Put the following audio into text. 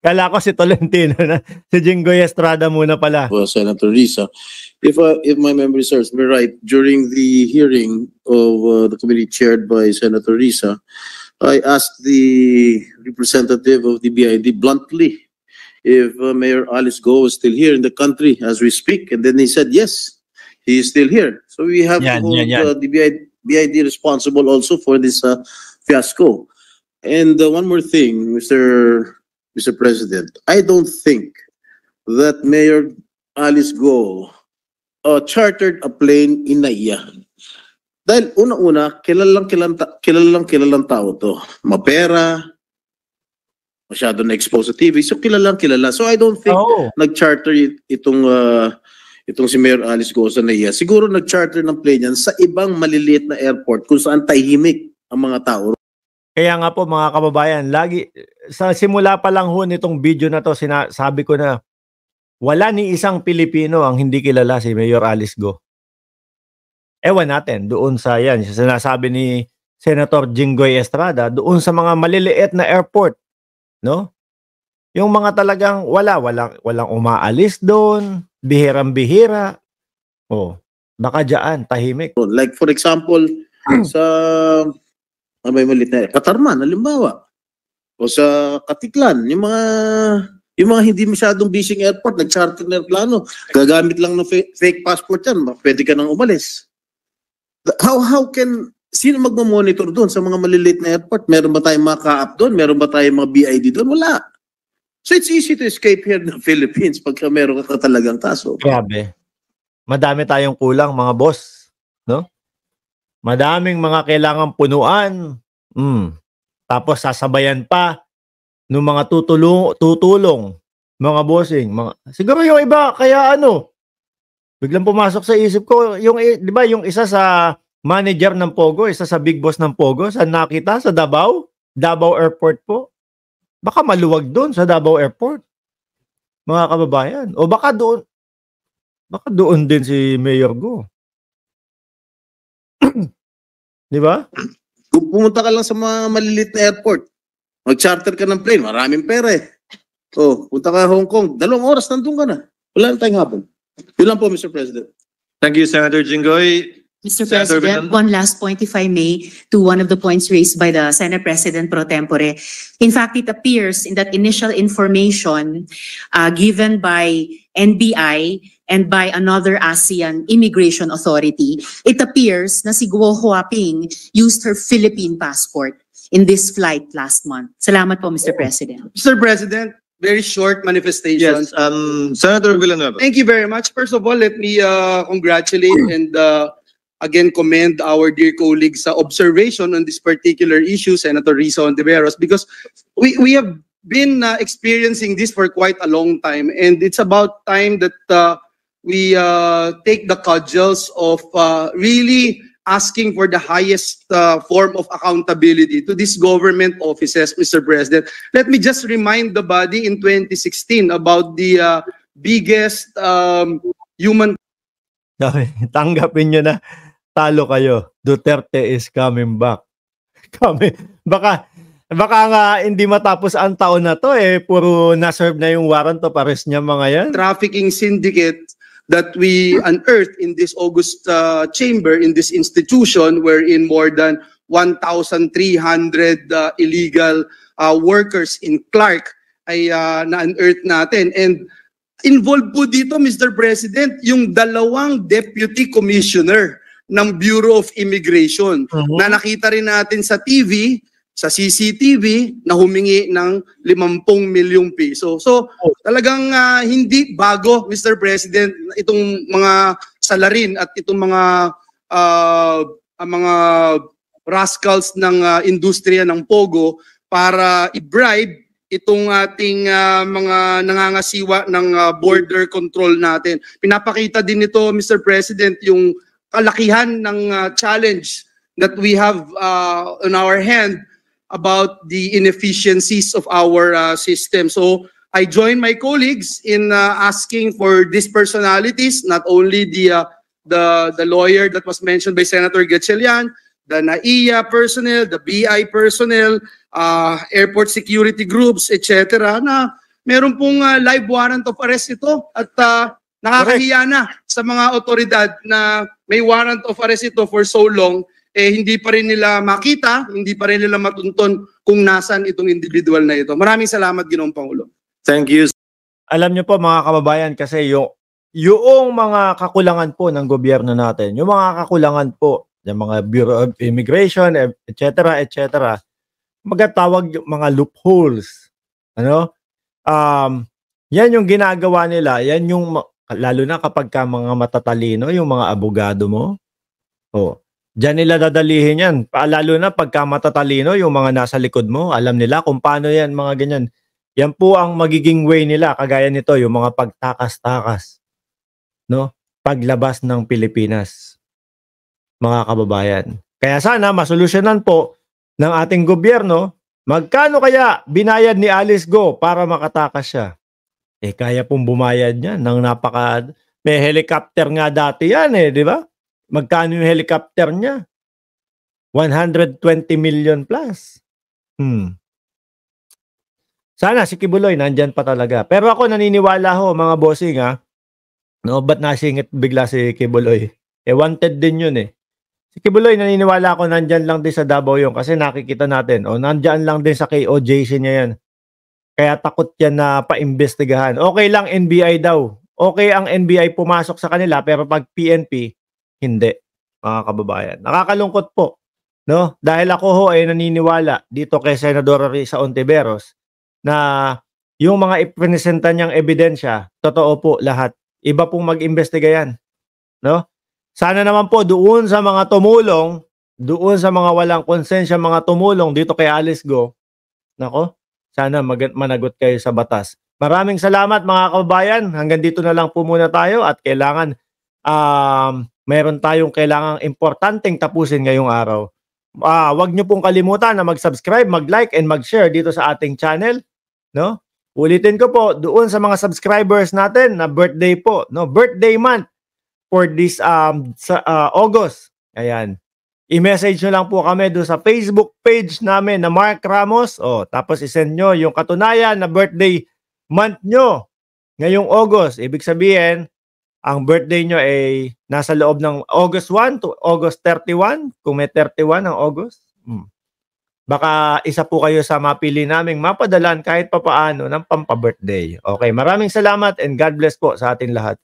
Kala ko si Tolentino na. Si Jinggoy Estrada muna pala. Senator Risa. If my memory serves me right, during the hearing of the committee chaired by Senator Risa, I asked the representative of the BID bluntly if Mayor Alice Go is still here in the country as we speak, and then he said yes, he is still here. So we have to hold the BID responsible also for this fiasco. And one more thing, Mr. President, I don't think that Mayor Alice Go chartered a plane in Naiya. Dahil una-una, kilalang tao to. Mapera, masyado na-expose sa TV, so kilala. So I don't think nag-charter itong si Mayor Alice Go sa Naiya. Siguro nag-charter ng plane yan sa ibang maliliit na airport kung saan tahimik ang mga tao. Kaya nga po mga kababayan, lagi sa simula pa lang ho nitong video na to, sabi ko na wala ni isang Pilipino ang hindi kilala si Mayor Alice Go. Ewan natin, doon sa yan, sinasabi ni Senator Jinggoy Estrada, doon sa mga maliliit na airport, no? Yung mga talagang walang umaalis doon, bihirang-bihira. Baka dyan, tahimik. Like for example, sa may maliit na Katarman, halimbawa, o sa Katiklan, yung mga hindi masyadong busy airport, nag-charter na airplano, gagamit lang ng fake passport yan, pwede ka nang umalis. How can, sino magmamonitor doon sa mga maliliit na airport? Meron ba tayong mga ka-up doon? Meron ba tayong mga BID doon? Wala. So it's easy to escape here in the Philippines pagka meron ka talagang kaso. Grabe. Madami tayong kulang mga boss, no? Madaming mga kailangang punuan. Tapos sasabayan pa ng mga tutulong, mga bossing. Siguro yung iba, kaya biglang pumasok sa isip ko, di ba yung isa sa manager ng Pogo, isa sa big boss ng Pogo, saan nakita? Sa Davao? Davao Airport po. Baka maluwag doon sa Davao Airport. Mga kababayan. O baka doon din si Mayor Go. Di ba? Kung pumunta ka lang sa mga maliliit na airport, mag-charter ka ng plane, maraming pera eh. Punta ka Hong Kong, 2 oras nandun ka na. Wala na tayong hapon. Yun lang po, Mr. President. Thank you, Senator Jinggoy. Mr. President, one last point, if I may, to one of the points raised by the Senate President pro tempore. In fact, it appears in that initial information given by NBI and by another ASEAN immigration authority, it appears na si Guo Huaping used her Philippine passport in this flight last month. Salamat po, Mr. President. Mr. President, very short manifestations. Yes, Senator Villanueva. Thank you very much. First of all, let me congratulate and again commend our dear colleagues' observation on this particular issue, Senator Risa Ontiveros, because we have been experiencing this for quite a long time, and it's about time that we take the cudgels of really asking for the highest form of accountability to these government offices, Mr. President. Let me just remind the body in 2016 about the biggest human... Tanggapin nyo na, talo kayo. Duterte is coming back. Baka nga hindi matapos ang taon na to puro na-serve na yung warrant of arrest niya mga yan. Trafficking syndicate that we unearthed in this August chamber, in this institution, wherein more than 1,300 illegal workers in Clark ay na-unearth natin. And involved po dito, Mr. President, yung 2 deputy commissioner ng Bureau of Immigration na nakita rin natin sa TV, sa CCTV, na humingi ng 50 milyong piso. So talagang hindi bago, Mr. President, itong mga salarin at itong mga rascals ng industriya ng Pogo para i-bribe itong ating mga nangangasiwa ng border control natin. Pinapakita din ito, Mr. President, yung kalakihan ng challenge that we have on our hand about the inefficiencies of our system. So I join my colleagues in asking for these personalities, not only the lawyer that was mentioned by Senator Gatchalian, the NAIA personnel, the BI personnel, airport security groups, etc., na meron pong live warrant of arrest ito at nakakahiya na sa mga otoridad na may warrant of arrest ito for so long, hindi pa rin nila makita, hindi pa rin nila matunton kung nasan itong individual na ito. Maraming salamat, Ginoong Pangulo. Thank you. Alam niyo po mga kababayan, kasi yung mga kakulangan po ng gobyerno natin, yung mga kakulangan po ng mga Bureau of Immigration, etc., etc., magatawag yung mga loopholes. Ano? Yan yung ginagawa nila, yan yung, lalo na kapag ka mga matatalino, yung mga abogado mo, diyan nila dadalihin yan. Lalo na pagka matatalino, yung mga nasa likod mo, alam nila kung paano yan, mga ganyan. Yan po ang magiging way nila, kagaya nito, yung mga pagtakas-takas. No? Paglabas ng Pilipinas, mga kababayan. Kaya sana masolusyonan po ng ating gobyerno, magkano kaya binayad ni Alice Go para makatakas siya? Kaya pong bumayad niya ng may helicopter nga dati yan di ba? Magkano yung helicopter niya? 120 million plus. Sana si Kibuloy nandyan pa talaga. Pero ako naniniwala ho, mga bossing no, ba't nasingit bigla si Kibuloy? Wanted din yun Si Kibuloy, naniniwala ako nandyan lang din sa Davao yun kasi nakikita natin. Nandyan lang din sa KOJC niya yan. Kaya takot yan na paimbestigahan. Okay lang NBI daw. Okay ang NBI pumasok sa kanila pero pag PNP, hindi, mga kababayan. Nakakalungkot po. No? Dahil ako ho ay naniniwala dito kay Senadora Risa Ontiveros na yung mga ipresenta niyang ebidensya, totoo po lahat. Iba pong mag-imbestiga yan. No? Sana naman po doon sa mga tumulong, doon sa mga walang konsensya, mga tumulong dito kay Alice Go, nako, sana managot kayo sa batas. Maraming salamat mga kababayan. Hanggang dito na lang po muna tayo at kailangan mayroon tayong kailangang importanteng tapusin ngayong araw. Wag niyo pong kalimutan na mag-subscribe, mag-like and mag-share dito sa ating channel, no? Ulitin ko po, doon sa mga subscribers natin na birthday po, no? Birthday month for this August. Ayan. I-message nyo lang po kami doon sa Facebook page namin na Mark Ramos. Tapos isend nyo yung katunayan na birthday month nyo ngayong August. Ibig sabihin, ang birthday nyo ay nasa loob ng August 1 to August 31. Kung may 31 ang August, baka isa po kayo sa mapili naming mapadalan kahit papaano ng pampa-birthday. Okay, maraming salamat and God bless po sa atin lahat.